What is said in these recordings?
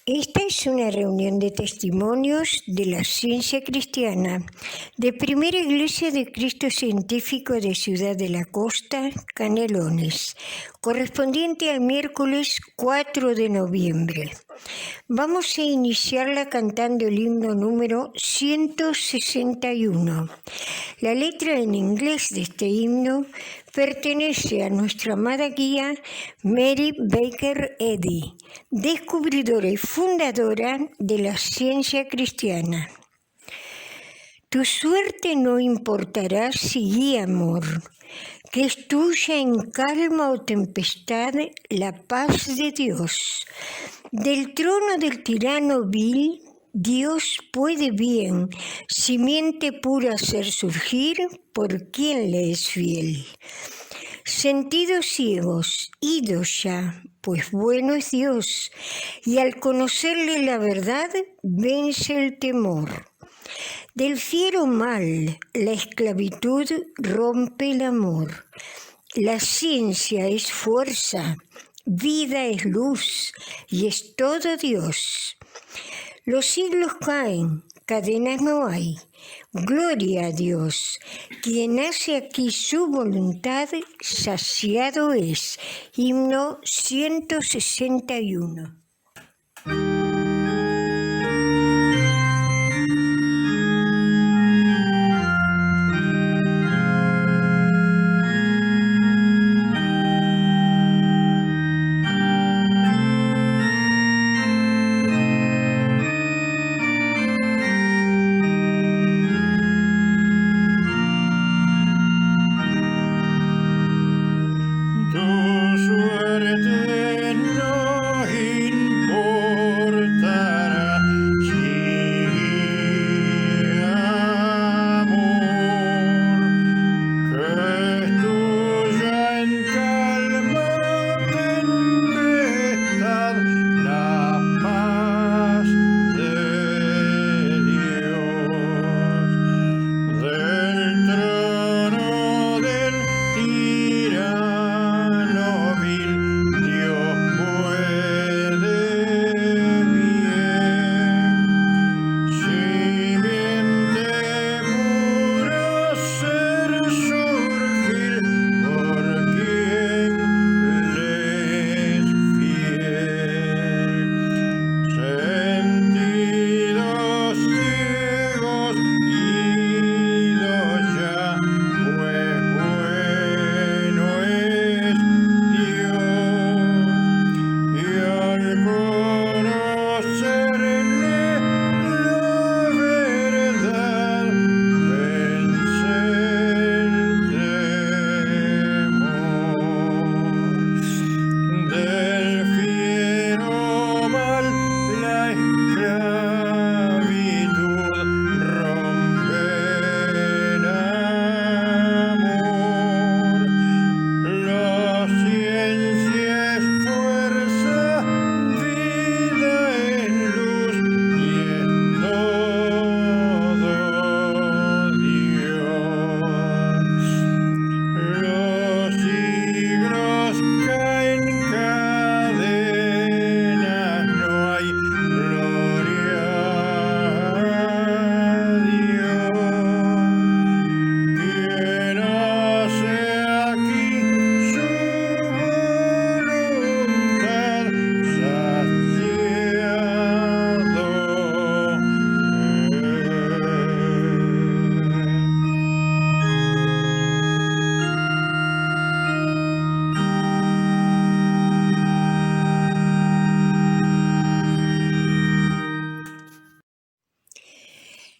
Esta es una reunión de testimonios de la ciencia cristiana de Primera Iglesia de Cristo Científico de Ciudad de la Costa, Canelones, correspondiente al miércoles 4 de noviembre. Vamos a iniciarla cantando el himno número 161. La letra en inglés de este himno pertenece a nuestra amada guía Mary Baker Eddy, descubridora y fundadora de la ciencia cristiana. Tu suerte no importará si guía amor, que es tuya en calma o tempestad la paz de Dios. Del trono del tirano vil, Dios puede bien, simiente pura hacer surgir por quien le es fiel. Sentidos ciegos, idos ya, pues bueno es Dios, y al conocerle la verdad, vence el temor. Del fiero mal, la esclavitud rompe el amor. La ciencia es fuerza, vida es luz, y es todo Dios. Los siglos caen, cadenas no hay. Gloria a Dios. Quien hace aquí su voluntad, saciado es. Himno 161.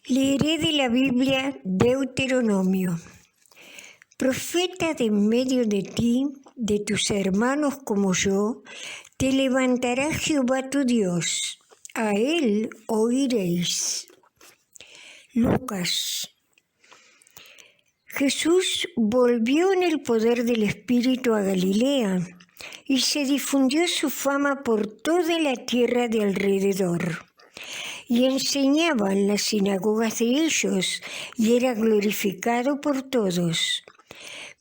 Leeré de la Biblia Deuteronomio. Profeta de en medio de ti, de tus hermanos como yo, te levantará Jehová tu Dios. A él oiréis. Lucas. Jesús volvió en el poder del Espíritu a Galilea y se difundió su fama por toda la tierra de alrededor. Y enseñaba en las sinagogas de ellos, y era glorificado por todos.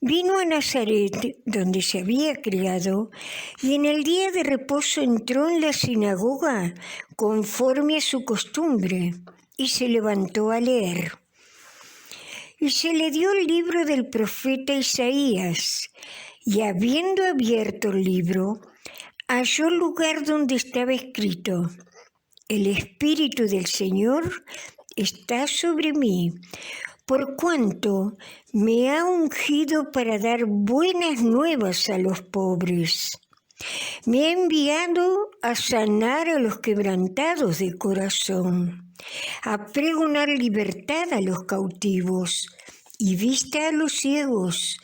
Vino a Nazaret, donde se había criado, y en el día de reposo entró en la sinagoga, conforme a su costumbre, y se levantó a leer. Y se le dio el libro del profeta Isaías, y habiendo abierto el libro, halló el lugar donde estaba escrito: El Espíritu del Señor está sobre mí, por cuanto me ha ungido para dar buenas nuevas a los pobres. Me ha enviado a sanar a los quebrantados de corazón, a pregonar libertad a los cautivos y vista a los ciegos,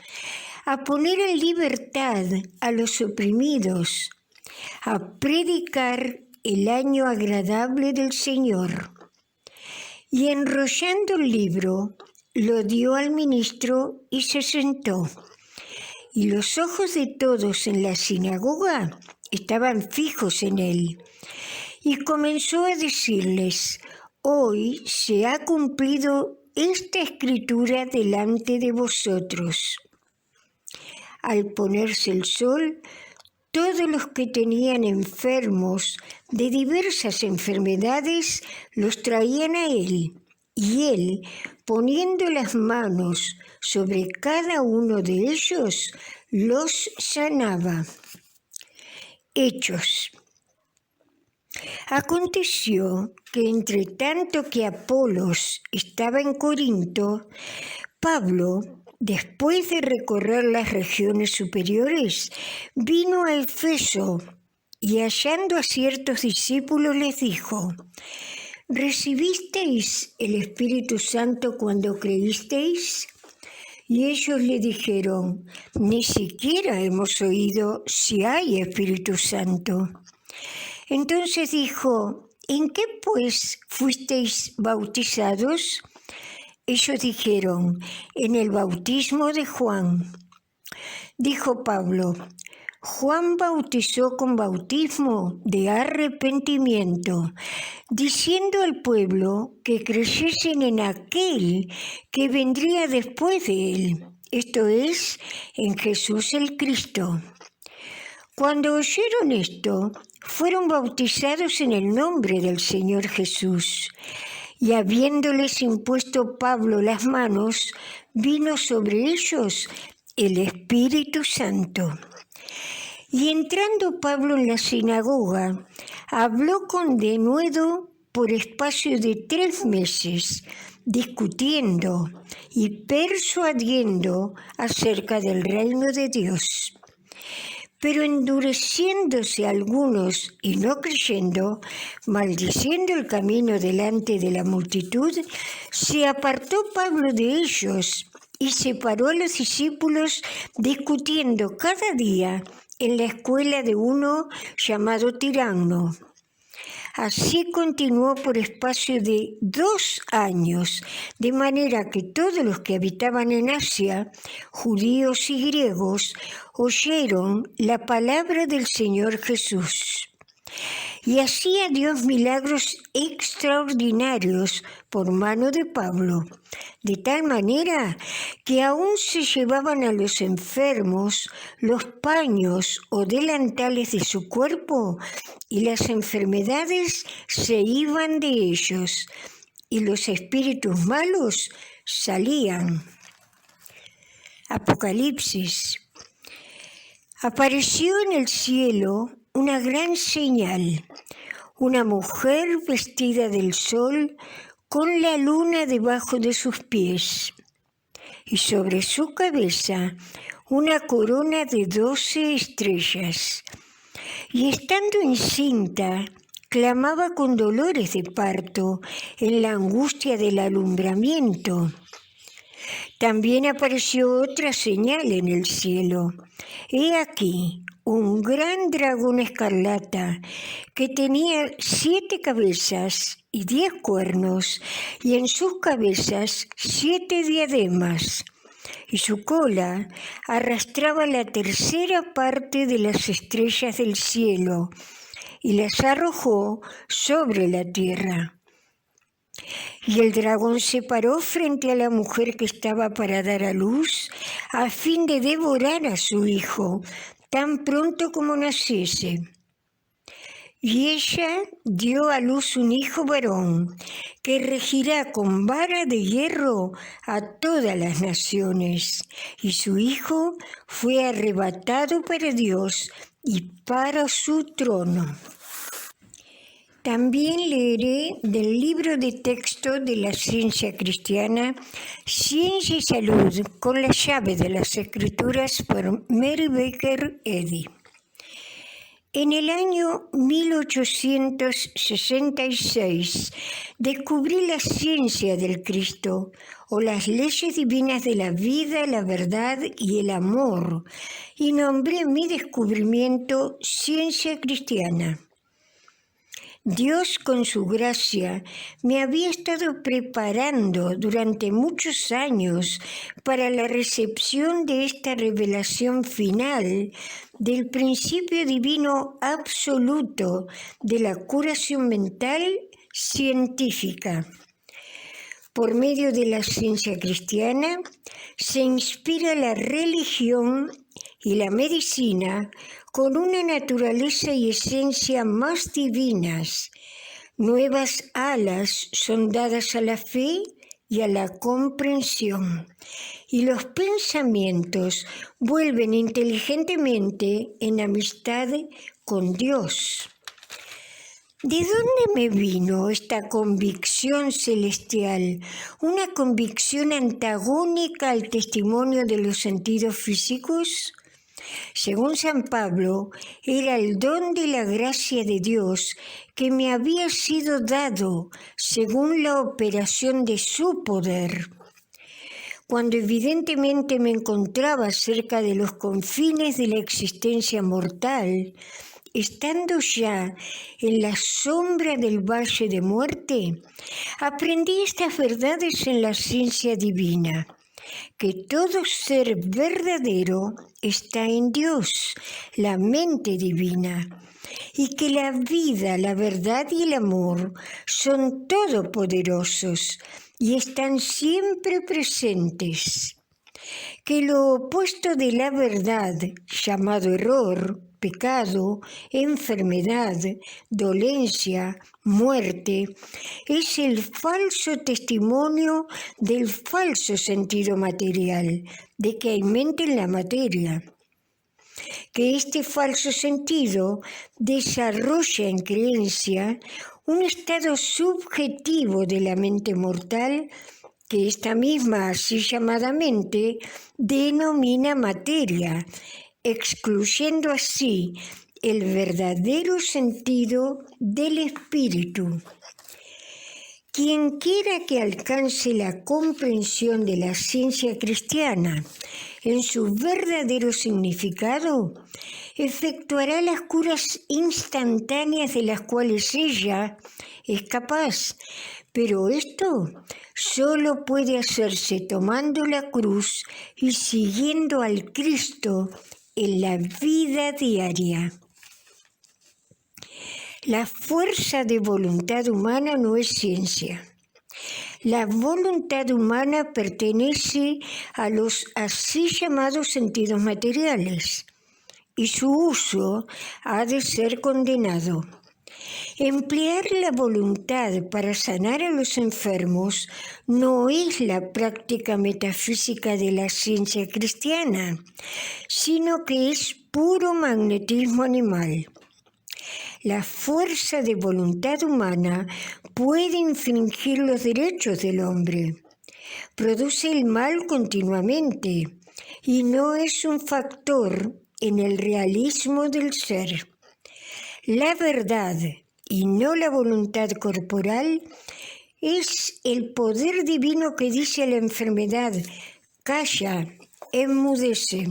a poner en libertad a los oprimidos, a predicar el año agradable del Señor. Y enrollando el libro, lo dio al ministro y se sentó. Y los ojos de todos en la sinagoga estaban fijos en él. Y comenzó a decirles: Hoy se ha cumplido esta escritura delante de vosotros. Al ponerse el sol, todos los que tenían enfermos de diversas enfermedades los traían a él, y él, poniendo las manos sobre cada uno de ellos, los sanaba. Hechos. Aconteció que entre tanto que Apolos estaba en Corinto, Pablo, después de recorrer las regiones superiores, vino a Efeso y hallando a ciertos discípulos les dijo: ¿Recibisteis el Espíritu Santo cuando creísteis? Y ellos le dijeron: Ni siquiera hemos oído si hay Espíritu Santo. Entonces dijo: ¿En qué pues fuisteis bautizados? Ellos dijeron: En el bautismo de Juan. Dijo Pablo: Juan bautizó con bautismo de arrepentimiento, diciendo al pueblo que creyesen en aquel que vendría después de él, esto es, en Jesús el Cristo. Cuando oyeron esto, fueron bautizados en el nombre del Señor Jesús. Y habiéndoles impuesto Pablo las manos, vino sobre ellos el Espíritu Santo. Y entrando Pablo en la sinagoga, habló con denuedo por espacio de 3 meses, discutiendo y persuadiendo acerca del reino de Dios. Pero endureciéndose algunos y no creyendo, maldiciendo el camino delante de la multitud, se apartó Pablo de ellos y separó a los discípulos, discutiendo cada día en la escuela de uno llamado Tiranno. Así continuó por espacio de 2 años, de manera que todos los que habitaban en Asia, judíos y griegos, oyeron la palabra del Señor Jesús. Y hacía Dios milagros extraordinarios por mano de Pablo, de tal manera que aún se llevaban a los enfermos los paños o delantales de su cuerpo, y las enfermedades se iban de ellos, y los espíritus malos salían. Apocalipsis. Apareció en el cielo una gran señal, una mujer vestida del sol con la luna debajo de sus pies, y sobre su cabeza una corona de 12 estrellas. Y estando encinta, clamaba con dolores de parto en la angustia del alumbramiento. También apareció otra señal en el cielo. He aquí un gran dragón escarlata que tenía 7 cabezas y 10 cuernos, y en sus cabezas 7 diademas, y su cola arrastraba la 1/3 parte de las estrellas del cielo, y las arrojó sobre la tierra. Y el dragón se paró frente a la mujer que estaba para dar a luz, a fin de devorar a su hijo, tan pronto como naciese. Y ella dio a luz un hijo varón, que regirá con vara de hierro a todas las naciones. Y su hijo fue arrebatado para Dios y para su trono. También leeré del libro de texto de la ciencia cristiana, Ciencia y Salud, con la llave de las Escrituras, por Mary Baker Eddy. En el año 1866 descubrí la ciencia del Cristo, o las leyes divinas de la vida, la verdad y el amor, y nombré mi descubrimiento Ciencia Cristiana. Dios, con su gracia, me había estado preparando durante muchos años para la recepción de esta revelación final del principio divino absoluto de la curación mental científica. Por medio de la ciencia cristiana se inspira la religión y la medicina con una naturaleza y esencia más divinas. Nuevas alas son dadas a la fe y a la comprensión, y los pensamientos vuelven inteligentemente en amistad con Dios. ¿De dónde me vino esta convicción celestial? ¿Una convicción antagónica al testimonio de los sentidos físicos? Según San Pablo, era el don de la gracia de Dios que me había sido dado según la operación de su poder. Cuando evidentemente me encontraba cerca de los confines de la existencia mortal, estando ya en la sombra del valle de muerte, aprendí estas verdades en la ciencia divina, que todo ser verdadero está en Dios, la mente divina, y que la vida, la verdad y el amor son todopoderosos y están siempre presentes. Que lo opuesto de la verdad, llamado error, pecado, enfermedad, dolencia, muerte, es el falso testimonio del falso sentido material, de que hay mente en la materia. Que este falso sentido desarrolla en creencia un estado subjetivo de la mente mortal que esta misma así llamada mente denomina materia, excluyendo así el verdadero sentido del espíritu. Quien quiera que alcance la comprensión de la ciencia cristiana en su verdadero significado, efectuará las curas instantáneas de las cuales ella es capaz, pero esto solo puede hacerse tomando la cruz y siguiendo al Cristo en la vida diaria. La fuerza de voluntad humana no es ciencia. La voluntad humana pertenece a los así llamados sentidos materiales, y su uso ha de ser condenado. Emplear la voluntad para sanar a los enfermos no es la práctica metafísica de la ciencia cristiana, sino que es puro magnetismo animal. La fuerza de voluntad humana puede infringir los derechos del hombre, produce el mal continuamente y no es un factor en el realismo del ser. La verdad, y no la voluntad corporal, es el poder divino que dice a la enfermedad: calla, enmudece.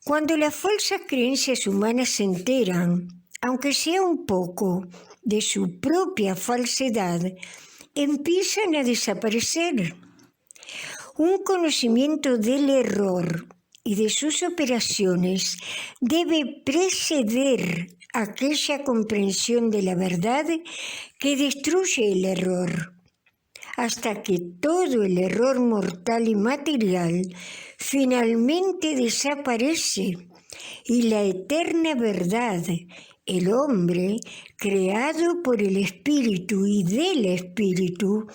Cuando las falsas creencias humanas se enteran, aunque sea un poco, de su propia falsedad, empiezan a desaparecer. Un conocimiento del error y de sus operaciones debe preceder aquella comprensión de la verdad que destruye el error, hasta que todo el error mortal y material finalmente desaparece y la eterna verdad, el hombre, creado por el Espíritu y del Espíritu,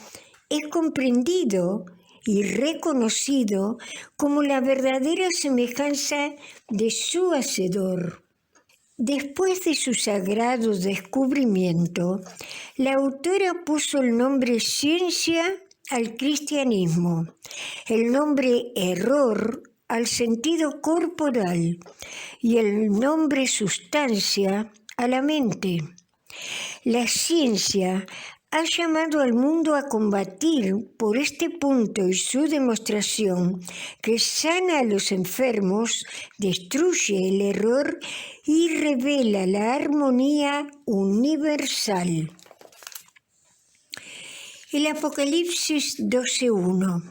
es comprendido y reconocido como la verdadera semejanza de su Hacedor. Después de su sagrado descubrimiento, la autora puso el nombre ciencia al cristianismo, el nombre error al sentido corporal y el nombre sustancia a la mente. La ciencia ha llamado al mundo a combatir por este punto y su demostración que sana a los enfermos, destruye el error y revela la armonía universal. El Apocalipsis 12:1.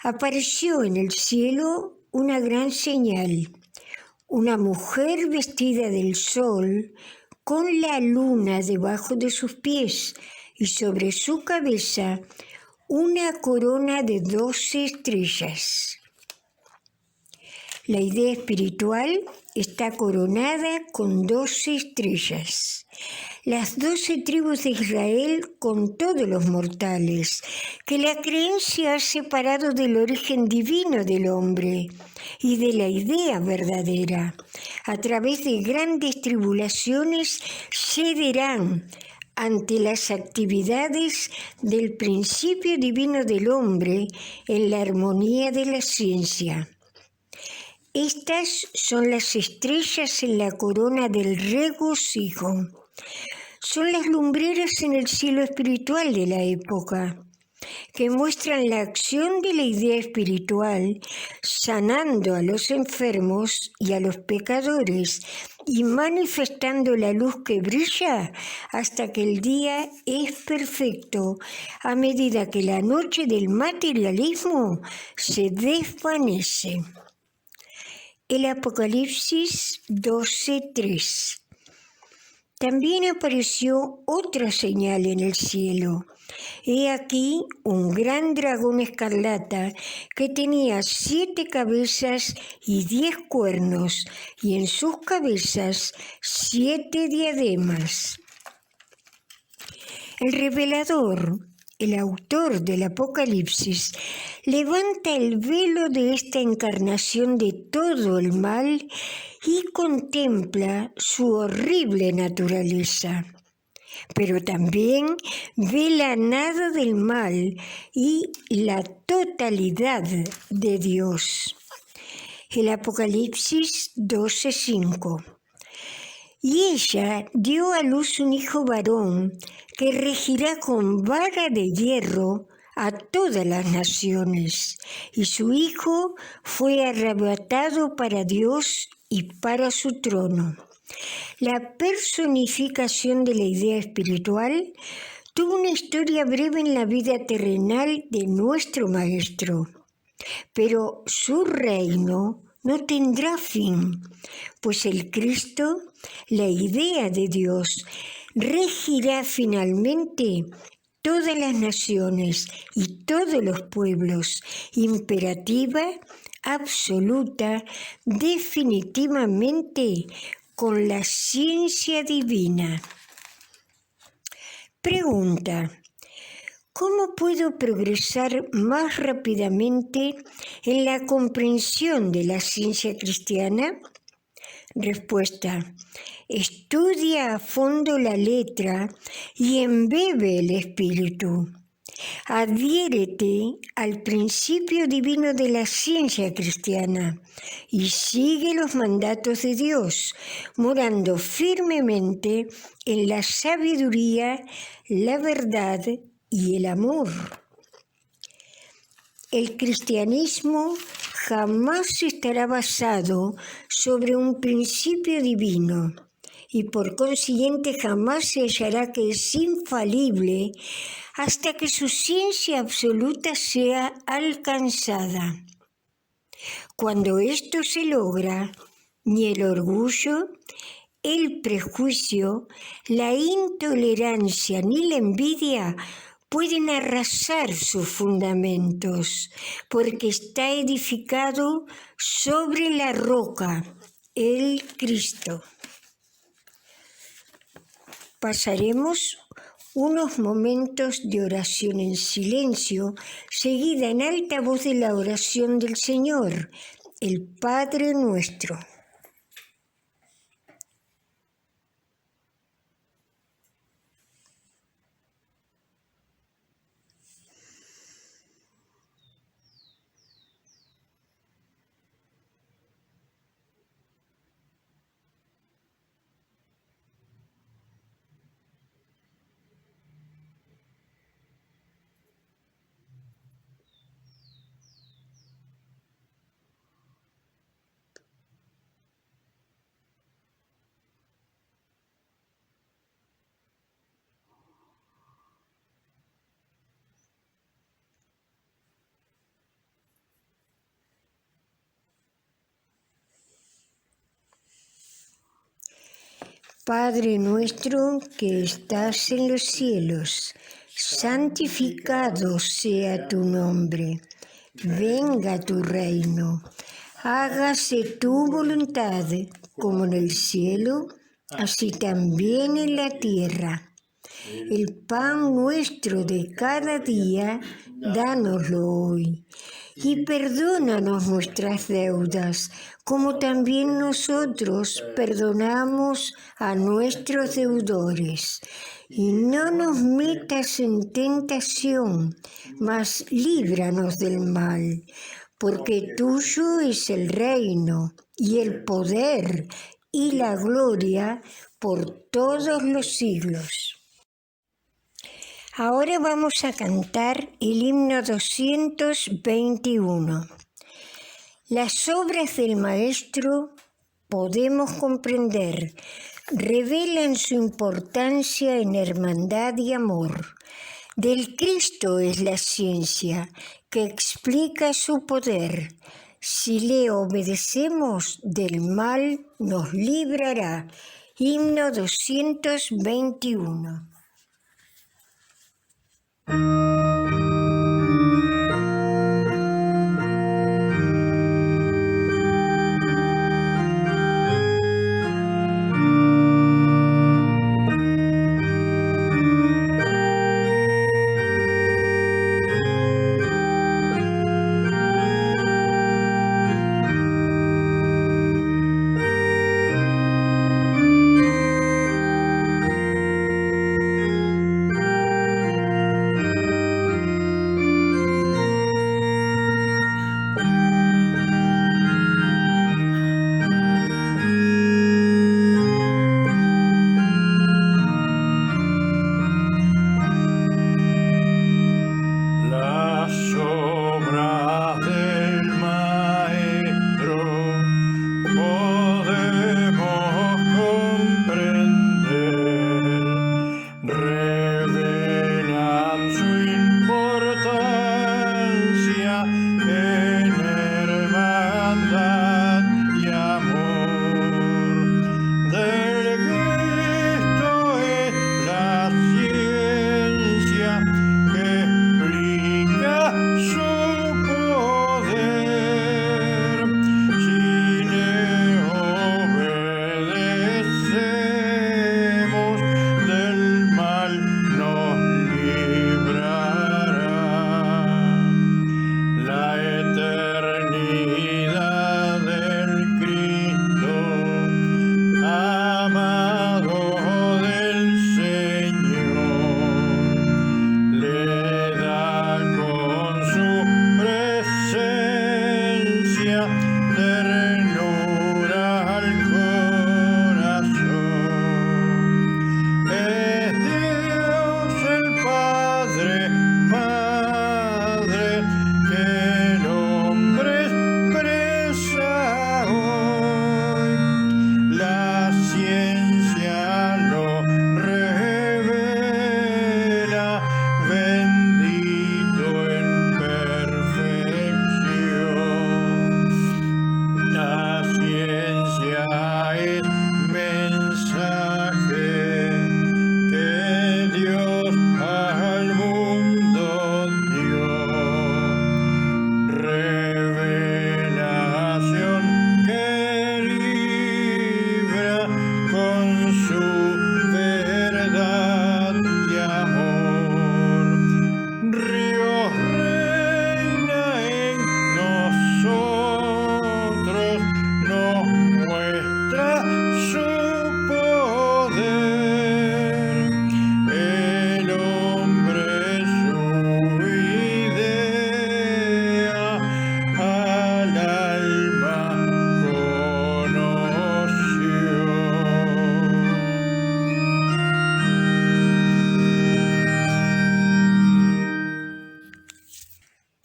Apareció en el cielo una gran señal, una mujer vestida del sol, con la luna debajo de sus pies y sobre su cabeza una corona de 12 estrellas. La idea espiritual está coronada con 12 estrellas. Las 12 tribus de Israel con todos los mortales, que la creencia ha separado del origen divino del hombre y de la idea verdadera. A través de grandes tribulaciones cederán ante las actividades del principio divino del hombre en la armonía de la ciencia. Estas son las estrellas en la corona del regocijo. Son las lumbreras en el cielo espiritual de la época, que muestran la acción de la idea espiritual, sanando a los enfermos y a los pecadores, y manifestando la luz que brilla hasta que el día es perfecto, a medida que la noche del materialismo se desvanece. El Apocalipsis 12:3. También apareció otra señal en el cielo. He aquí un gran dragón escarlata que tenía 7 cabezas y 10 cuernos, y en sus cabezas 7 diademas. El revelador, el autor del Apocalipsis, levanta el velo de esta encarnación de todo el mal y contempla su horrible naturaleza. Pero también ve la nada del mal y la totalidad de Dios. El Apocalipsis 12:5. Y ella dio a luz un hijo varón que regirá con vara de hierro a todas las naciones, y su hijo fue arrebatado para Dios y para su trono. La personificación de la idea espiritual tuvo una historia breve en la vida terrenal de nuestro Maestro, pero su reino no tendrá fin, pues el Cristo, la idea de Dios, regirá finalmente todas las naciones y todos los pueblos, imperativa, absoluta, definitivamente, con la ciencia divina. Pregunta: ¿cómo puedo progresar más rápidamente en la comprensión de la ciencia cristiana? Respuesta: estudia a fondo la letra y embebe el espíritu. Adhiérete al principio divino de la ciencia cristiana y sigue los mandatos de Dios, morando firmemente en la sabiduría, la verdad y el amor. El cristianismo jamás estará basado sobre un principio divino y por consiguiente jamás se hallará que es infalible hasta que su ciencia absoluta sea alcanzada. Cuando esto se logra, ni el orgullo, el prejuicio, la intolerancia ni la envidia pueden arrasar sus fundamentos, porque está edificado sobre la roca, el Cristo. Pasaremos unos momentos de oración en silencio, seguida en alta voz de la oración del Señor, el Padre Nuestro. Padre nuestro que estás en los cielos, santificado sea tu nombre. Venga tu reino. Hágase tu voluntad, como en el cielo, así también en la tierra. El pan nuestro de cada día, dánoslo hoy. Y perdónanos nuestras deudas, como también nosotros perdonamos a nuestros deudores. Y no nos metas en tentación, mas líbranos del mal, porque tuyo es el reino, y el poder, y la gloria, por todos los siglos. Ahora vamos a cantar el himno 221. Las obras del Maestro, podemos comprender, revelan su importancia en hermandad y amor. Del Cristo es la ciencia que explica su poder. Si le obedecemos, del mal nos librará. Himno 221.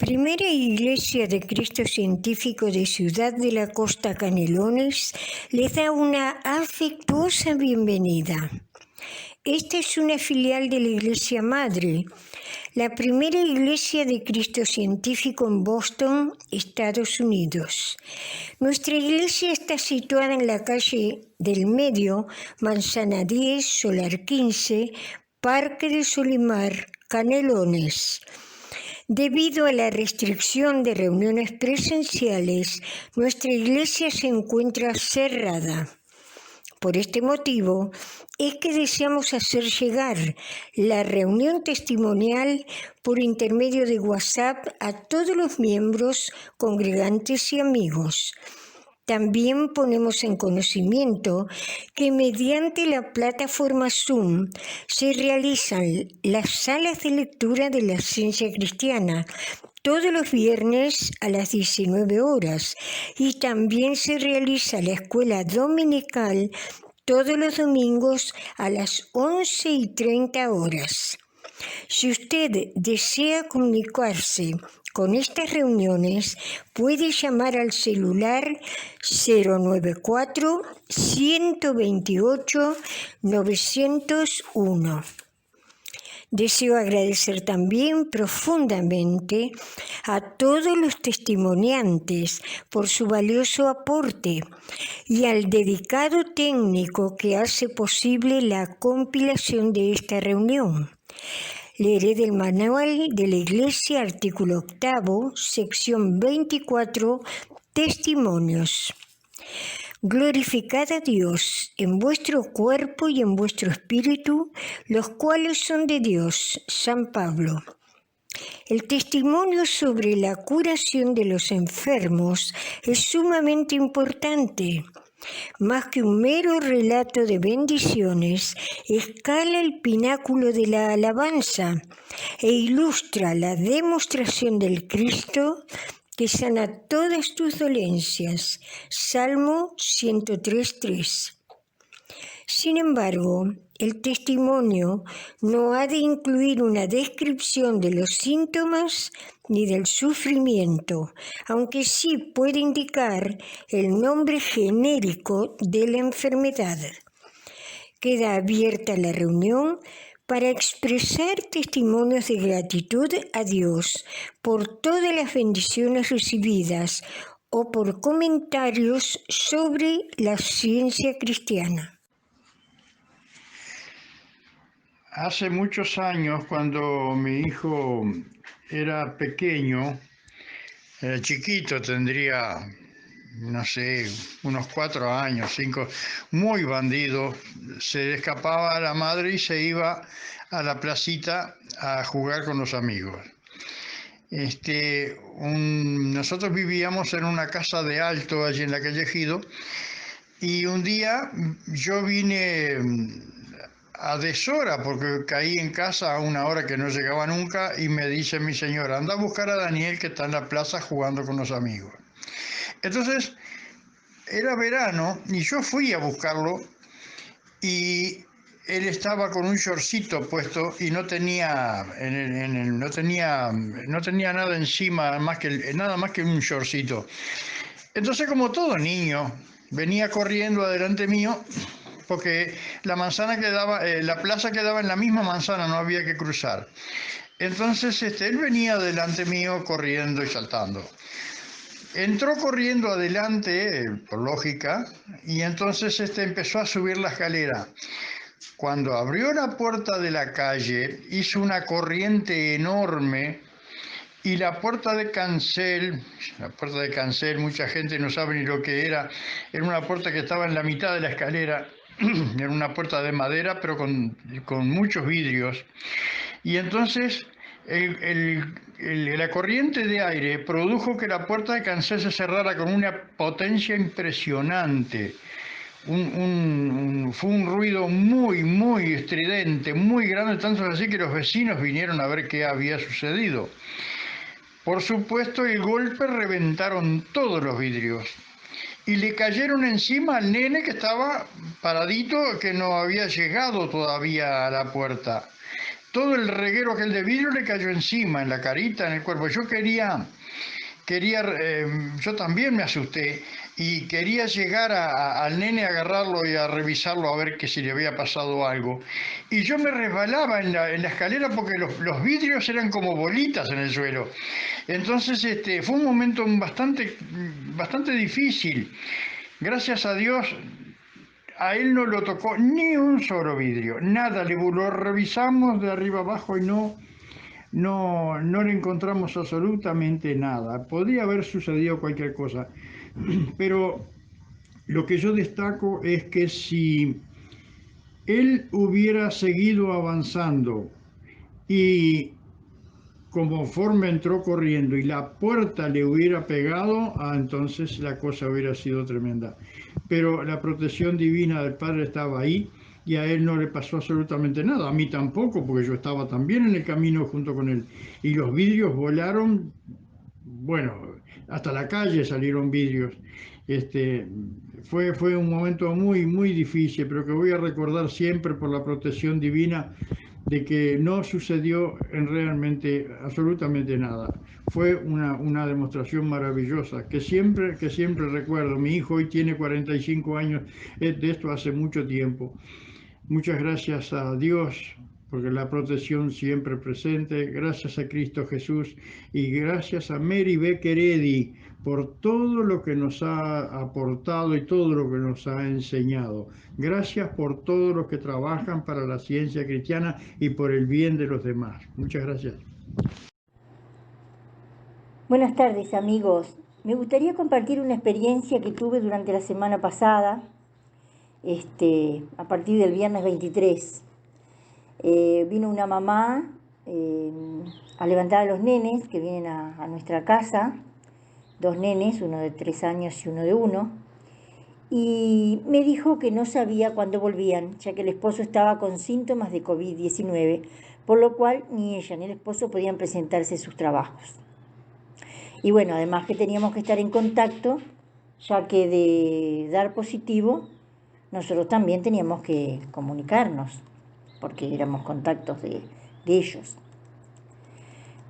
Primera Iglesia de Cristo Científico de Ciudad de la Costa Canelones les da una afectuosa bienvenida. Esta es una filial de la Iglesia Madre, la primera Iglesia de Cristo Científico en Boston, Estados Unidos. Nuestra iglesia está situada en la calle del Medio, Manzana 10, Solar 15, Parque de Solimar, Canelones. Debido a la restricción de reuniones presenciales, nuestra iglesia se encuentra cerrada. Por este motivo, es que deseamos hacer llegar la reunión testimonial por intermedio de WhatsApp a todos los miembros, congregantes y amigos. También ponemos en conocimiento que mediante la plataforma Zoom se realizan las salas de lectura de la ciencia cristiana todos los viernes a las 19 horas y también se realiza la escuela dominical todos los domingos a las 11:30 horas. Si usted desea comunicarse con estas reuniones, puede llamar al celular 094-128-901. Deseo agradecer también profundamente a todos los testimoniantes por su valioso aporte y al dedicado técnico que hace posible la compilación de esta reunión. Leeré del Manual de la Iglesia, artículo 8, sección 24, Testimonios. Glorificad a Dios en vuestro cuerpo y en vuestro espíritu, los cuales son de Dios. San Pablo. El testimonio sobre la curación de los enfermos es sumamente importante. Más que un mero relato de bendiciones, escala el pináculo de la alabanza e ilustra la demostración del Cristo que sana todas tus dolencias. Salmo 103:3. Sin embargo, el testimonio no ha de incluir una descripción de los síntomas ni del sufrimiento, aunque sí puede indicar el nombre genérico de la enfermedad. Queda abierta la reunión para expresar testimonios de gratitud a Dios por todas las bendiciones recibidas o por comentarios sobre la ciencia cristiana. Hace muchos años, cuando mi hijo era pequeño, era chiquito, tendría, no sé, unos 4 años, 5, muy bandido, se escapaba a la madre y se iba a la placita a jugar con los amigos. Nosotros vivíamos en una casa de alto allí en la calle Ejido, y un día yo vine a deshora porque caí en casa a una hora que no llegaba nunca y me dice mi señora, anda a buscar a Daniel que está en la plaza jugando con los amigos. Entonces era verano y yo fui a buscarlo y él estaba con un shortcito puesto y no tenía no tenía nada encima nada más que un shortcito. Entonces, como todo niño, venía corriendo adelante mío porque la manzana la plaza quedaba en la misma manzana, no había que cruzar. Entonces él venía delante mío corriendo y saltando. Entró corriendo adelante, por lógica, y entonces empezó a subir la escalera. Cuando abrió la puerta de la calle, hizo una corriente enorme y la puerta de cancel, mucha gente no sabe ni lo que era una puerta que estaba en la mitad de la escalera. Era una puerta de madera, pero con muchos vidrios. Y entonces la corriente de aire produjo que la puerta de cancel se cerrara con una potencia impresionante. Fue un ruido muy, muy estridente, muy grande, tanto así que los vecinos vinieron a ver qué había sucedido. Por supuesto, el golpe reventaron todos los vidrios y le cayeron encima al nene que estaba paradito, que no había llegado todavía a la puerta. todo el reguero aquel de vidrio le cayó encima, en la carita, en el cuerpo. Yo también me asusté y quería llegar al nene a agarrarlo y a revisarlo a ver que si le había pasado algo. Y yo me resbalaba en la escalera porque los vidrios eran como bolitas en el suelo. Entonces fue un momento bastante difícil. Gracias a Dios, a él no lo tocó ni un solo vidrio, nada, lo revisamos de arriba abajo y no le encontramos absolutamente nada. Podría haber sucedido cualquier cosa, pero lo que yo destaco es que si él hubiera seguido avanzando y conforme entró corriendo y la puerta le hubiera pegado, entonces la cosa hubiera sido tremenda. Pero la protección divina del Padre estaba ahí y a él no le pasó absolutamente nada, a mí tampoco, porque yo estaba también en el camino junto con él. Y los vidrios volaron, bueno, hasta la calle salieron vidrios. Este, fue un momento muy difícil, pero que voy a recordar siempre por la protección divina de que no sucedió en realmente absolutamente nada. Fue una demostración maravillosa que siempre recuerdo. Mi hijo hoy tiene 45 años, de esto hace mucho tiempo. Muchas gracias a Dios porque la protección siempre presente, gracias a Cristo Jesús y gracias a Mary Becker Eddy por todo lo que nos ha aportado y todo lo que nos ha enseñado. Gracias por todos los que trabajan para la ciencia cristiana y por el bien de los demás. Muchas gracias. Buenas tardes, amigos. Me gustaría compartir una experiencia que tuve durante la semana pasada, a partir del viernes 23. Vino una mamá a levantar a los nenes que vienen a nuestra casa, 2 nenes, uno de 3 años y uno de 1, y me dijo que no sabía cuándo volvían, ya que el esposo estaba con síntomas de COVID-19, por lo cual ni ella ni el esposo podían presentarse a sus trabajos. Y bueno, además que teníamos que estar en contacto, ya que de dar positivo, nosotros también teníamos que comunicarnos, porque éramos contactos de ellos.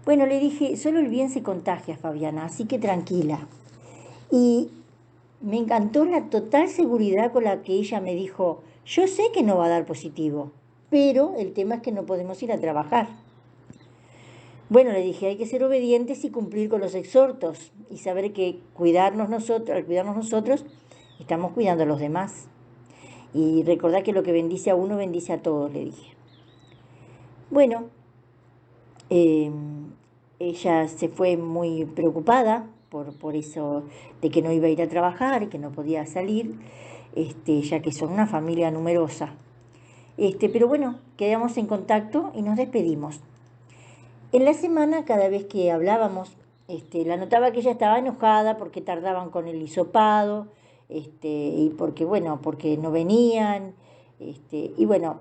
Bueno, le dije, solo el bien se contagia, Fabiana, así que tranquila. Y me encantó la total seguridad con la que ella me dijo, yo sé que no va a dar positivo, pero el tema es que no podemos ir a trabajar. Bueno, le dije, hay que ser obedientes y cumplir con los exhortos y saber que al cuidarnos nosotros, estamos cuidando a los demás. Y recordar que lo que bendice a uno, bendice a todos, le dije. Bueno, ella se fue muy preocupada por eso de que no iba a ir a trabajar y que no podía salir, ya que son una familia numerosa. Pero bueno, quedamos en contacto y nos despedimos. En la semana, cada vez que hablábamos, la notaba que ella estaba enojada porque tardaban con el hisopado, y porque no venían, y bueno,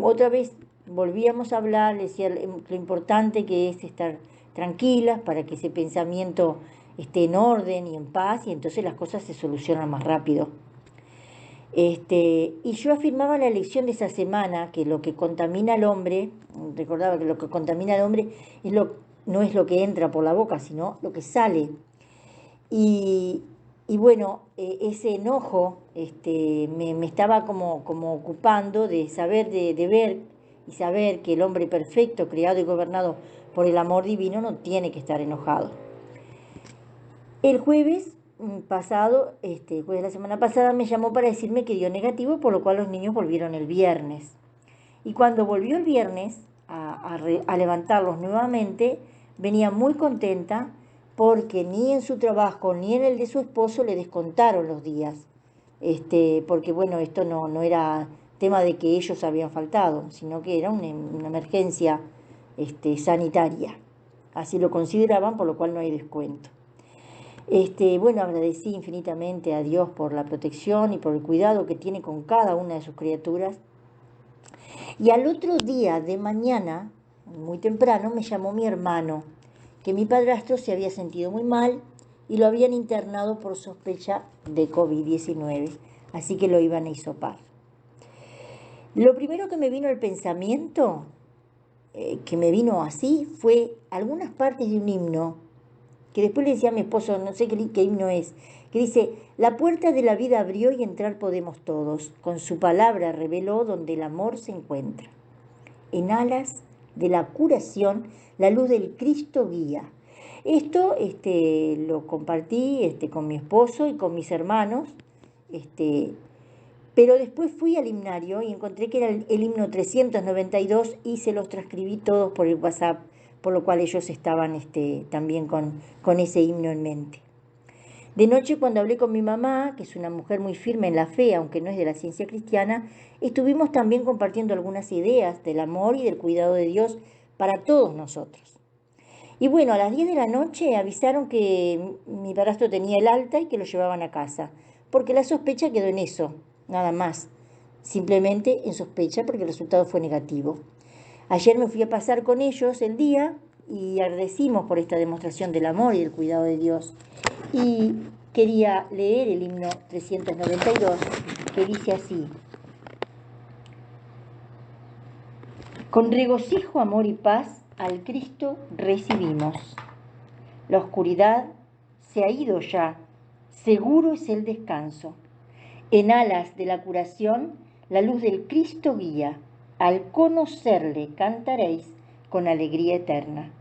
otra vez volvíamos a hablar, le decía lo importante que es estar tranquilas para que ese pensamiento esté en orden y en paz, y entonces las cosas se solucionan más rápido. Y yo afirmaba en la lección de esa semana que lo que contamina al hombre, recordaba que lo que contamina al hombre no es lo que entra por la boca, sino lo que sale. Y bueno, ese enojo me estaba como ocupando de saber, de ver y saber que el hombre perfecto, creado y gobernado por el amor divino, no tiene que estar enojado. El jueves pasado, jueves de la semana pasada, me llamó para decirme que dio negativo, por lo cual los niños volvieron el viernes. Y cuando volvió el viernes a levantarlos nuevamente, venía muy contenta porque ni en su trabajo ni en el de su esposo le descontaron los días. Porque bueno, esto no era tema de que ellos habían faltado, sino que era una emergencia sanitaria. Así lo consideraban, por lo cual no hay descuento. Bueno, agradecí infinitamente a Dios por la protección y por el cuidado que tiene con cada una de sus criaturas. Y al otro día de mañana, muy temprano, me llamó mi hermano, que mi padrastro se había sentido muy mal y lo habían internado por sospecha de COVID-19, así que lo iban a hisopar. Lo primero que me vino al pensamiento que me vino así fue algunas partes de un himno, que después le decía a mi esposo, no sé qué himno es, que dice: la puerta de la vida abrió y entrar podemos todos, con su palabra reveló donde el amor se encuentra. En alas de la curación, la luz del Cristo guía. Esto lo compartí con mi esposo y con mis hermanos, pero después fui al himnario y encontré que era el himno 392 y se los transcribí todos por el WhatsApp, por lo cual ellos estaban también con ese himno en mente. De noche, cuando hablé con mi mamá, que es una mujer muy firme en la fe, aunque no es de la ciencia cristiana, estuvimos también compartiendo algunas ideas del amor y del cuidado de Dios para todos nosotros. Y bueno, a las 10 de la noche avisaron que mi padrastro tenía el alta y que lo llevaban a casa, porque la sospecha quedó en eso, nada más. Simplemente en sospecha porque el resultado fue negativo. Ayer me fui a pasar con ellos el día y agradecimos por esta demostración del amor y del cuidado de Dios. Y quería leer el himno 392, que dice así: con regocijo, amor y paz al Cristo recibimos. La oscuridad se ha ido ya, seguro es el descanso. En alas de la curación, la luz del Cristo guía. Al conocerle cantaréis con alegría eterna.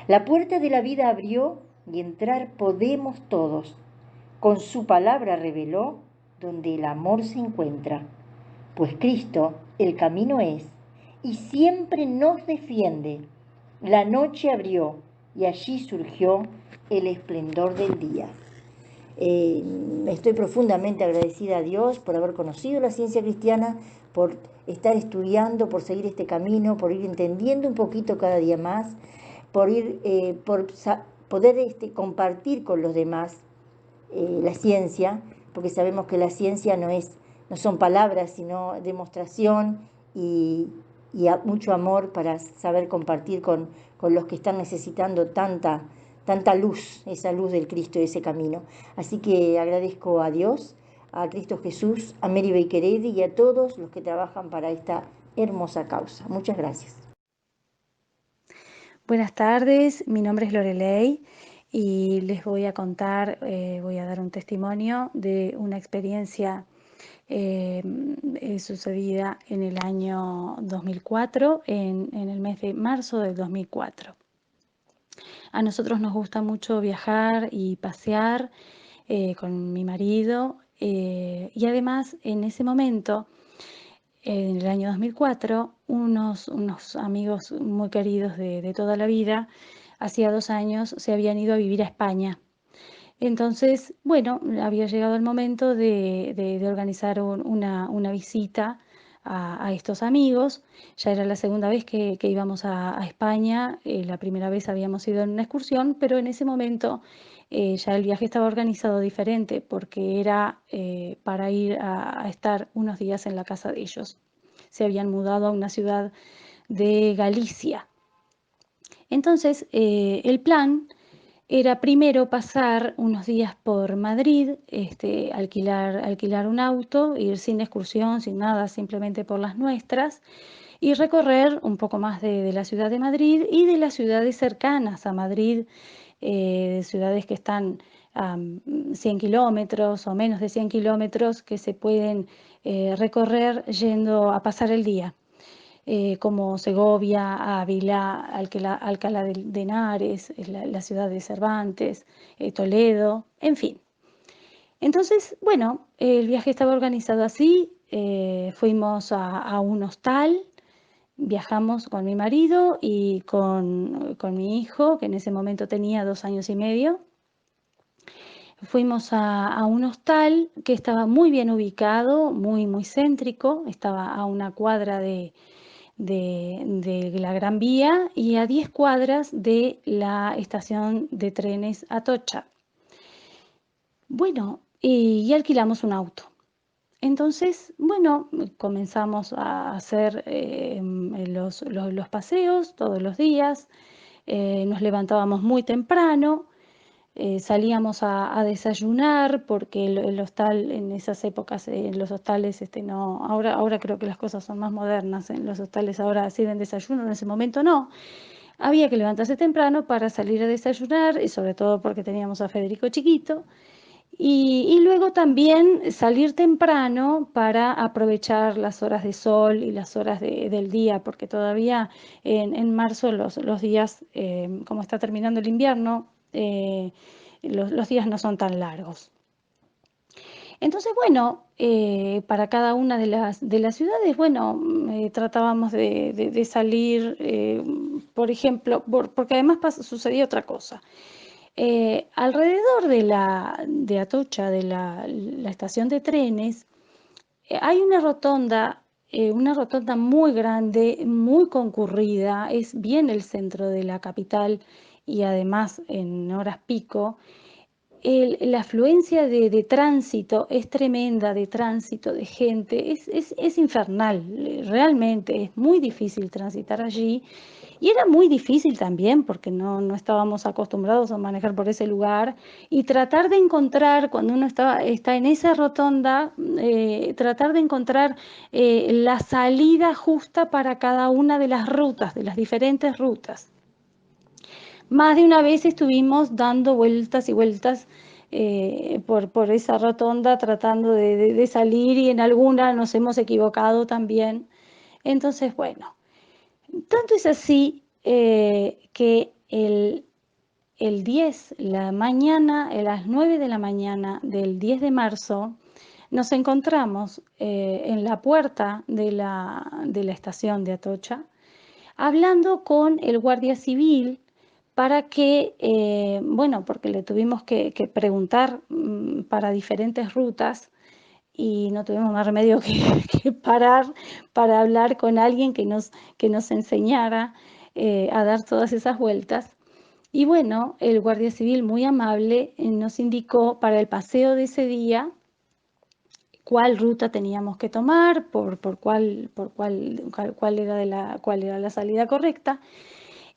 La puerta de la vida abrió y entrar podemos todos. Con su palabra reveló donde el amor se encuentra. Pues Cristo el camino es y siempre nos defiende. La noche abrió y allí surgió el esplendor del día. Estoy profundamente agradecida a Dios por haber conocido la ciencia cristiana, por estar estudiando, por seguir este camino, por ir entendiendo un poquito cada día más, por poder compartir con los demás la ciencia, porque sabemos que la ciencia no son palabras, sino demostración y mucho amor para saber compartir con los que están necesitando tanta luz, esa luz del Cristo y ese camino. Así que agradezco a Dios, a Cristo Jesús, a Mary Baker Eddy y a todos los que trabajan para esta hermosa causa. Muchas gracias. Buenas tardes, mi nombre es Lorelei y les voy a contar, voy a dar un testimonio de una experiencia sucedida en el año 2004, en el mes de marzo del 2004. A nosotros nos gusta mucho viajar y pasear con mi marido y además en ese momento, en el año 2004, unos amigos muy queridos de toda la vida, hacía 2 años se habían ido a vivir a España. Entonces, bueno, había llegado el momento de organizar una visita a estos amigos. Ya era la segunda vez que íbamos a España. La primera vez habíamos ido en una excursión, pero en ese momento ya el viaje estaba organizado diferente porque era para ir a estar unos días en la casa de ellos. Se habían mudado a una ciudad de Galicia. Entonces, el plan era primero pasar unos días por Madrid, alquilar un auto, ir sin excursión, sin nada, simplemente por las nuestras, y recorrer un poco más de la ciudad de Madrid y de las ciudades cercanas a Madrid, ciudades que están a 100 kilómetros o menos de 100 kilómetros que se pueden recorrer yendo a pasar el día. Como Segovia, Ávila, Alcalá de Henares, la ciudad de Cervantes, Toledo, en fin. Entonces, bueno, el viaje estaba organizado así, fuimos a un hostal, viajamos con mi marido y con mi hijo, que en ese momento tenía 2 años y medio. Fuimos a un hostal que estaba muy bien ubicado, muy céntrico, estaba a una cuadra de la Gran Vía y a 10 cuadras de la estación de trenes Atocha. Bueno, y alquilamos un auto. Entonces, bueno, comenzamos a hacer los paseos todos los días. Nos levantábamos muy temprano. salíamos a desayunar porque el hostal en esas épocas, los hostales no, ahora creo que las cosas son más modernas, en los hostales ahora sirven desayuno, en ese momento no. Había que levantarse temprano para salir a desayunar, y sobre todo porque teníamos a Federico chiquito. Y luego también salir temprano para aprovechar las horas de sol y las horas del día, porque todavía en marzo los días, como está terminando el invierno, los días no son tan largos. Entonces, bueno, para cada una de las ciudades, bueno, tratábamos de salir, por ejemplo, porque además sucedía otra cosa. Alrededor de Atocha, de la estación de trenes, hay una rotonda muy grande, muy concurrida, es bien el centro de la capital y además en horas pico. La afluencia de tránsito es tremenda, de tránsito, de gente, es infernal, realmente es muy difícil transitar allí. Y era muy difícil también porque no estábamos acostumbrados a manejar por ese lugar y tratar de encontrar, cuando uno está en esa rotonda, tratar de encontrar la salida justa para cada una de las rutas, de las diferentes rutas. Más de una vez estuvimos dando vueltas y vueltas por esa rotonda tratando de salir, y en alguna nos hemos equivocado también. Entonces, bueno, tanto es así que el 10, la mañana, a las 9 de la mañana del 10 de marzo, nos encontramos en la puerta de la estación de Atocha, hablando con el guardia civil para que, bueno, porque le tuvimos que preguntar para diferentes rutas, y no tuvimos más remedio que parar para hablar con alguien que nos enseñara a dar todas esas vueltas. Y bueno, el guardia civil muy amable nos indicó para el paseo de ese día cuál ruta teníamos que tomar, cuál era la salida correcta.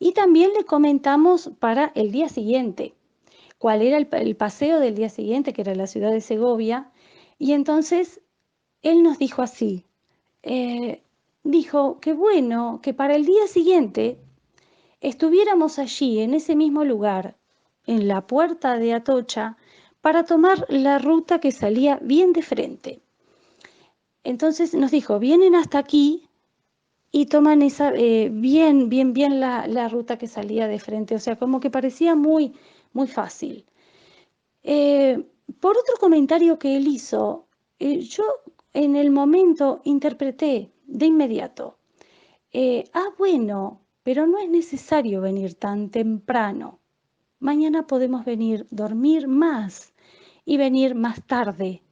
Y también le comentamos para el día siguiente, cuál era el paseo del día siguiente, que era la ciudad de Segovia. Y entonces él nos dijo así, dijo que bueno, que para el día siguiente estuviéramos allí, en ese mismo lugar, en la puerta de Atocha, para tomar la ruta que salía bien de frente. Entonces nos dijo, vienen hasta aquí y toman bien la ruta que salía de frente, o sea, como que parecía muy, muy fácil. Por otro comentario que él hizo, yo en el momento interpreté de inmediato, bueno, pero no es necesario venir tan temprano. Mañana podemos dormir más y venir más tarde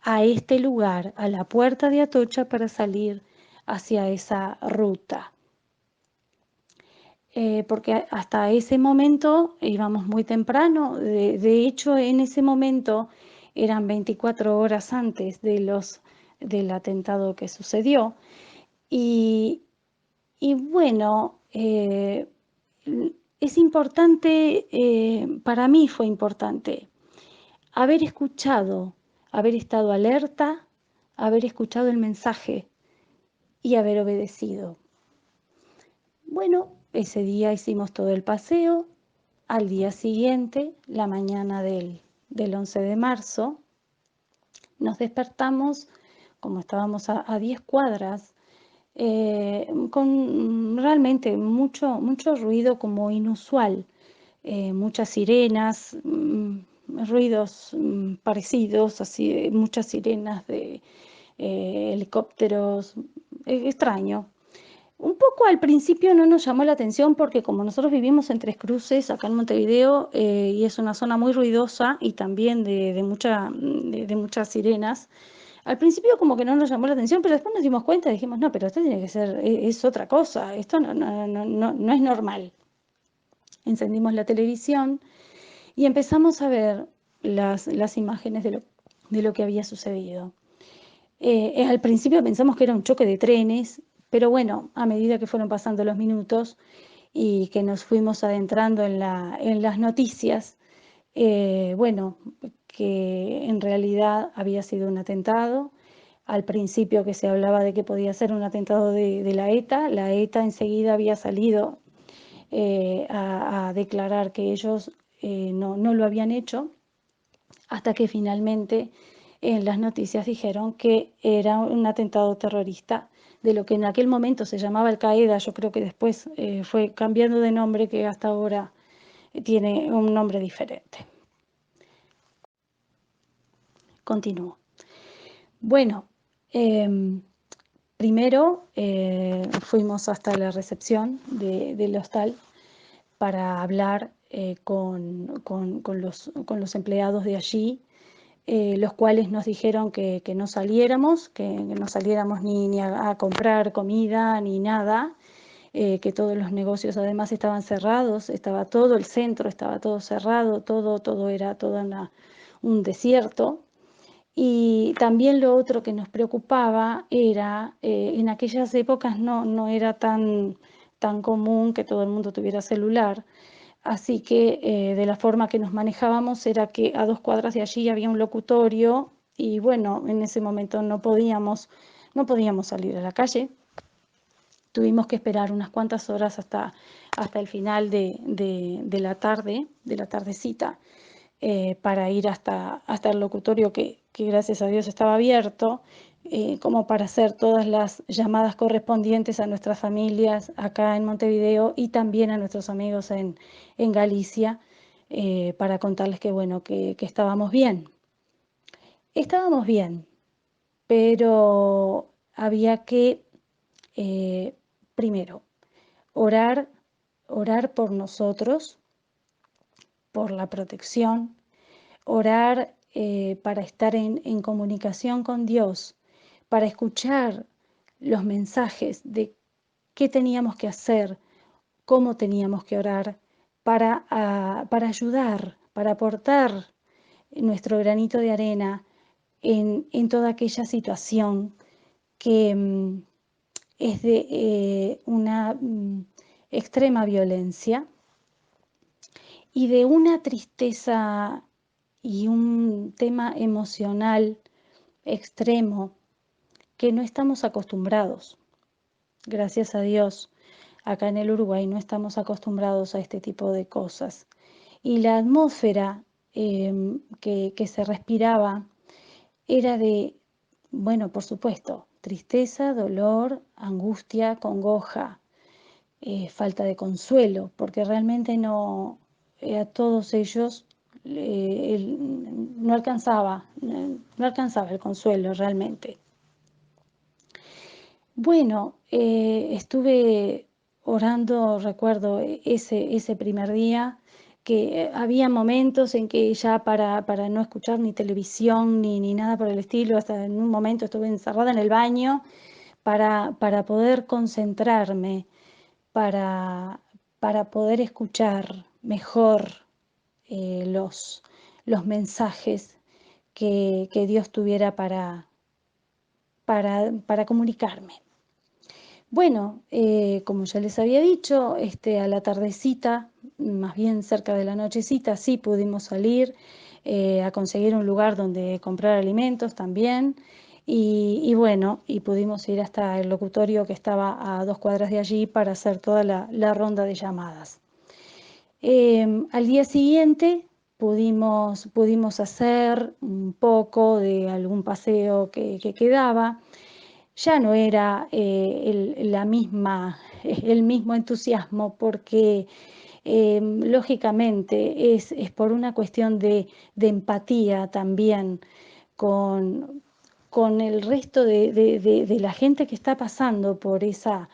a este lugar, a la puerta de Atocha, para salir hacia esa ruta. Porque hasta ese momento íbamos muy temprano, de hecho en ese momento eran 24 horas antes del atentado que sucedió, y bueno, es importante, para mí fue importante haber escuchado, haber estado alerta, haber escuchado el mensaje y haber obedecido. Bueno, ese día hicimos todo el paseo. Al día siguiente, la mañana del 11 de marzo, nos despertamos, como estábamos a 10 cuadras, con realmente mucho ruido como inusual, muchas sirenas, ruidos parecidos, así, muchas sirenas de helicópteros, extraño. Un poco al principio no nos llamó la atención porque como nosotros vivimos en Tres Cruces, acá en Montevideo, y es una zona muy ruidosa y también de muchas sirenas, al principio como que no nos llamó la atención, pero después nos dimos cuenta y dijimos, no, pero esto tiene que ser, es otra cosa, esto no es normal. Encendimos la televisión y empezamos a ver las imágenes de lo que había sucedido. Al principio pensamos que era un choque de trenes, pero bueno, a medida que fueron pasando los minutos y que nos fuimos adentrando en las noticias, bueno, que en realidad había sido un atentado. Al principio que se hablaba de que podía ser un atentado de la ETA enseguida había salido a declarar que ellos no lo habían hecho, hasta que finalmente en las noticias dijeron que era un atentado terrorista de lo que en aquel momento se llamaba Al Qaeda. Yo creo que después fue cambiando de nombre, que hasta ahora tiene un nombre diferente. Continúo. Bueno, primero fuimos hasta la recepción del hostal para hablar con los empleados de allí, los cuales nos dijeron que no saliéramos, ni a comprar comida ni nada, que todos los negocios además estaban cerrados, estaba todo el centro, estaba todo cerrado, todo era un desierto. Y también lo otro que nos preocupaba era, en aquellas épocas no era tan común que todo el mundo tuviera celular, así que de la forma que nos manejábamos era que a 2 cuadras de allí había un locutorio y bueno, en ese momento no podíamos salir a la calle. Tuvimos que esperar unas cuantas horas hasta el final de la tarde, de la tardecita, para ir hasta el locutorio que gracias a Dios estaba abierto, como para hacer todas las llamadas correspondientes a nuestras familias acá en Montevideo y también a nuestros amigos en Galicia, para contarles que bueno, que estábamos bien. Estábamos bien, pero había que, primero, orar por nosotros, por la protección, orar para estar en comunicación con Dios, para escuchar los mensajes de qué teníamos que hacer, cómo teníamos que orar, para ayudar, para aportar nuestro granito de arena en toda aquella situación que es de una extrema violencia y de una tristeza y un tema emocional extremo que no estamos acostumbrados. Gracias a Dios, acá en el Uruguay no estamos acostumbrados a este tipo de cosas. Y la atmósfera que se respiraba era de, bueno, por supuesto, tristeza, dolor, angustia, congoja, falta de consuelo, porque realmente a todos ellos no alcanzaba el consuelo realmente. Bueno, estuve orando, recuerdo ese primer día, que había momentos en que ya para no escuchar ni televisión ni nada por el estilo, hasta en un momento estuve encerrada en el baño para poder concentrarme, para poder escuchar mejor los mensajes que Dios tuviera para comunicarme. Bueno, como ya les había dicho, a la tardecita, más bien cerca de la nochecita, sí pudimos salir a conseguir un lugar donde comprar alimentos también. Y bueno, y pudimos ir hasta el locutorio que estaba a 2 cuadras de allí para hacer toda la ronda de llamadas. Al día siguiente pudimos hacer un poco de algún paseo que quedaba. Ya no era el mismo entusiasmo porque lógicamente es por una cuestión de empatía también con el resto de la gente que está pasando por esa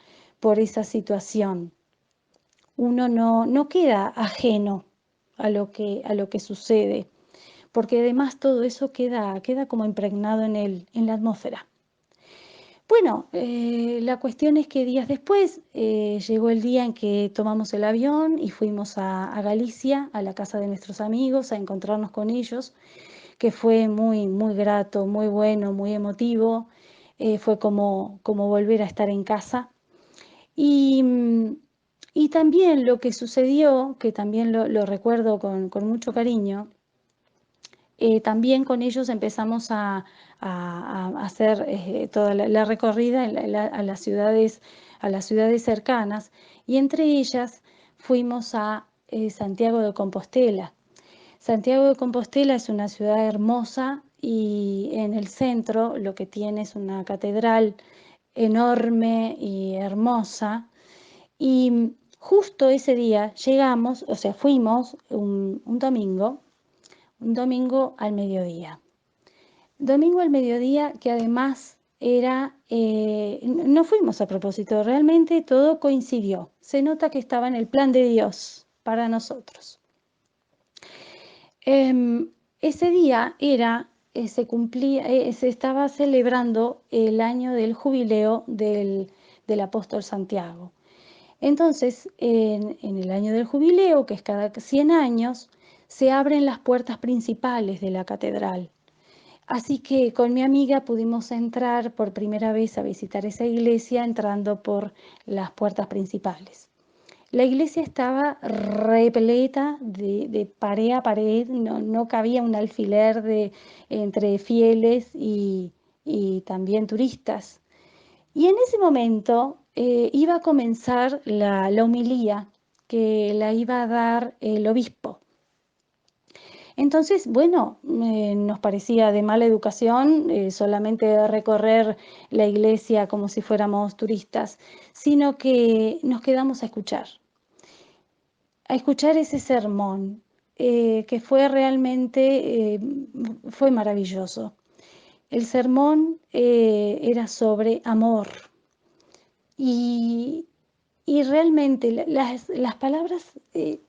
situación. Uno no queda ajeno a lo que sucede, porque además todo eso queda como impregnado en la atmósfera. Bueno, la cuestión es que días después llegó el día en que tomamos el avión y fuimos a Galicia, a la casa de nuestros amigos, a encontrarnos con ellos, que fue muy, muy grato, muy bueno, muy emotivo. Fue como volver a estar en casa. Y Y también lo que sucedió, que también lo recuerdo con mucho cariño, también con ellos empezamos a hacer toda la recorrida a las ciudades cercanas, y entre ellas fuimos a Santiago de Compostela. Santiago de Compostela es una ciudad hermosa y en el centro lo que tiene es una catedral enorme y hermosa. Y justo ese día llegamos, o sea, fuimos un domingo al mediodía. Domingo al mediodía que además era, no fuimos a propósito, realmente todo coincidió. Se nota que estaba en el plan de Dios para nosotros. Ese día se estaba celebrando el año del jubileo del apóstol Santiago. Entonces, en el año del jubileo, que es cada 100 años, se abren las puertas principales de la catedral. Así que con mi amiga pudimos entrar por primera vez a visitar esa iglesia entrando por las puertas principales. La iglesia estaba repleta de pared a pared, no cabía un alfiler entre fieles y también turistas. Y en ese momento iba a comenzar la homilía que la iba a dar el obispo. Entonces, bueno, nos parecía de mala educación solamente recorrer la iglesia como si fuéramos turistas, sino que nos quedamos a escuchar ese sermón, que fue realmente, fue maravilloso. El sermón era sobre amor y, y realmente las palabras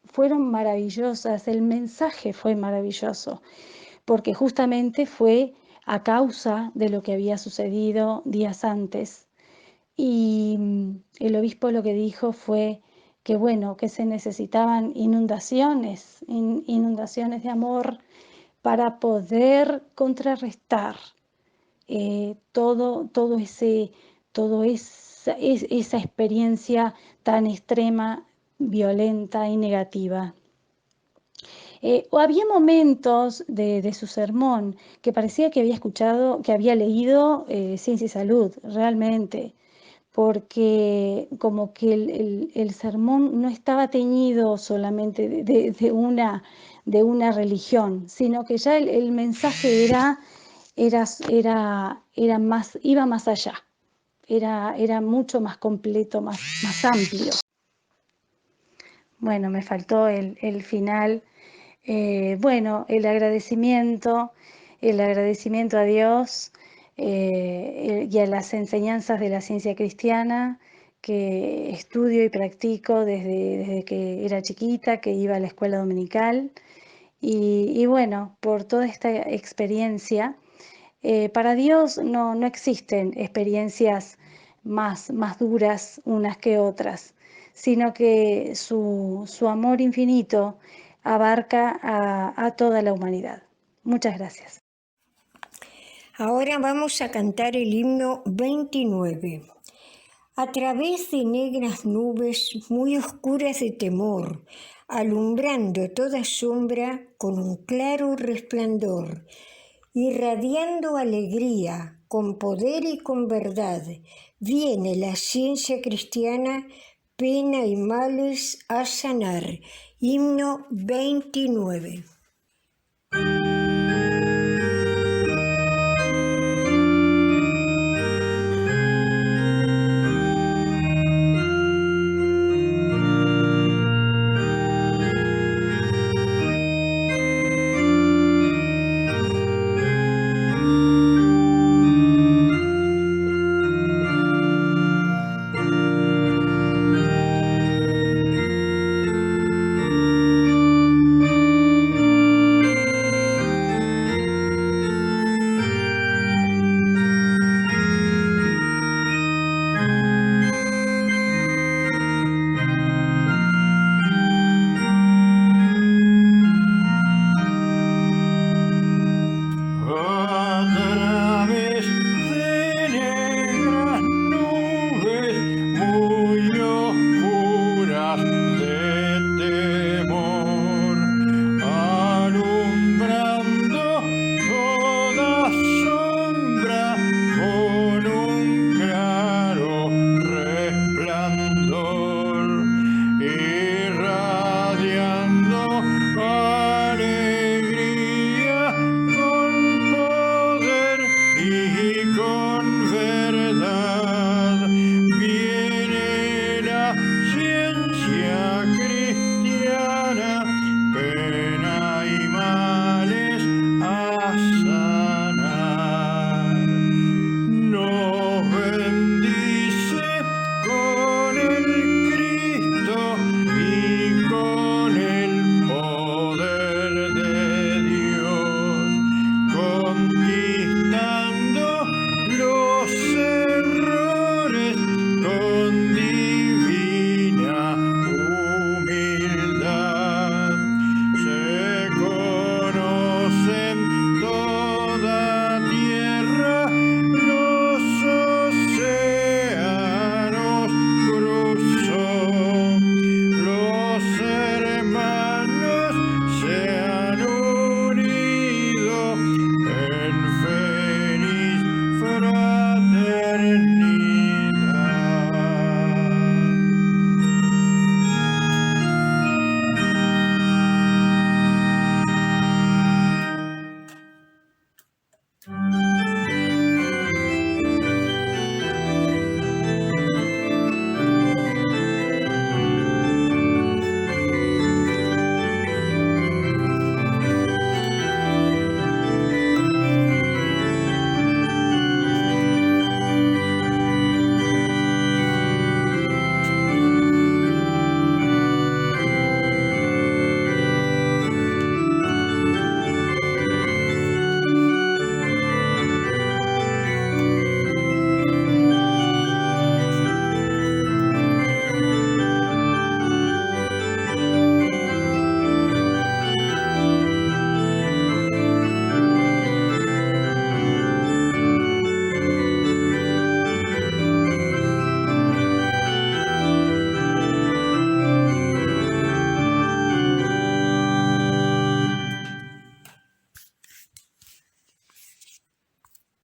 fueron maravillosas, el mensaje fue maravilloso, porque justamente fue a causa de lo que había sucedido días antes. Y el obispo lo que dijo fue que bueno, que se necesitaban inundaciones de amor para poder contrarrestar todo esa experiencia tan extrema, violenta y negativa. Había momentos de su sermón que parecía que había escuchado, que había leído Ciencia y Salud, realmente, porque como que el sermón no estaba teñido solamente de una religión, sino que ya el mensaje iba más allá, era mucho más completo, más amplio. Bueno, me faltó el final. Bueno, el agradecimiento a Dios y a las enseñanzas de la ciencia cristiana que estudio y practico desde que era chiquita, que iba a la escuela dominical. Y bueno, por toda esta experiencia, para Dios no existen experiencias más duras unas que otras, sino que su amor infinito abarca a toda la humanidad. Muchas gracias. Ahora vamos a cantar el himno 29. A través de negras nubes muy oscuras de temor, alumbrando toda sombra con un claro resplandor, irradiando alegría con poder y con verdad, viene la ciencia cristiana, pena y males a sanar. Himno 29.